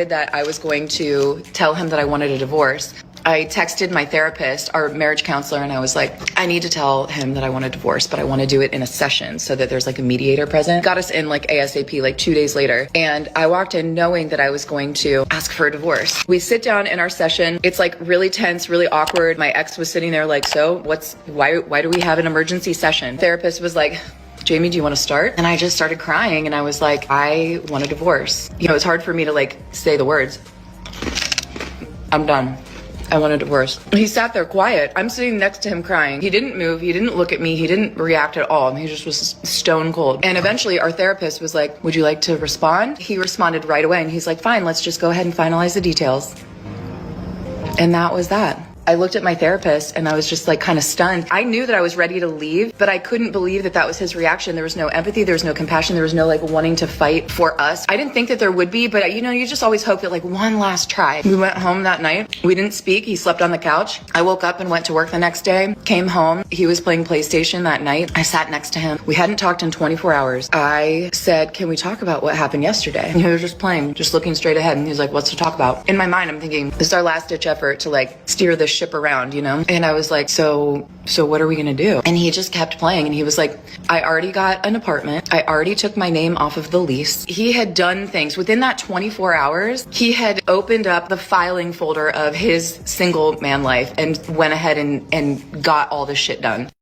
that I was going to tell him that I wanted a divorce. I texted my therapist, our marriage counselor, and I was like, I need to tell him that I want a divorce, but I want to do it in a session so that there's like a mediator present. Got us in like ASAP, like 2 days later. And I walked in knowing that I was going to ask for a divorce. We sit down in our session. It's like really tense, really awkward. My ex was sitting there like, so why do we have an emergency session? Therapist was like, Jamie, do you want to start? And I just started crying and I was like, I want a divorce. You know, it's hard for me to like say the words. I'm done. I want a divorce. He sat there quiet. I'm sitting next to him crying. He didn't move. He didn't look at me. He didn't react at all. He just was stone cold. And eventually our therapist was like, would you like to respond? He responded right away. And he's like, fine, let's just go ahead and finalize the details. And that was that. I looked at my therapist and I was just like kind of stunned. I knew that I was ready to leave, but I couldn't believe that that was his reaction. There was no empathy. There was no compassion. There was no like wanting to fight for us. I didn't think that there would be, but you know, you just always hope that like one last try. We went home that night. We didn't speak. He slept on the couch. I woke up and went to work the next day, came home. He was playing PlayStation that night. I sat next to him. We hadn't talked in 24 hours. I said, can we talk about what happened yesterday? And he was just playing, just looking straight ahead. And he was like, what's to talk about? In my mind, I'm thinking, this is our last ditch effort to like steer this ship around, you know? And I was like, so what are we gonna do? And he just kept playing and he was like, I already got an apartment. I already took my name off of the lease. He had done things within that 24 hours. He had opened up the filing folder of his single man life and went ahead and got all this shit done.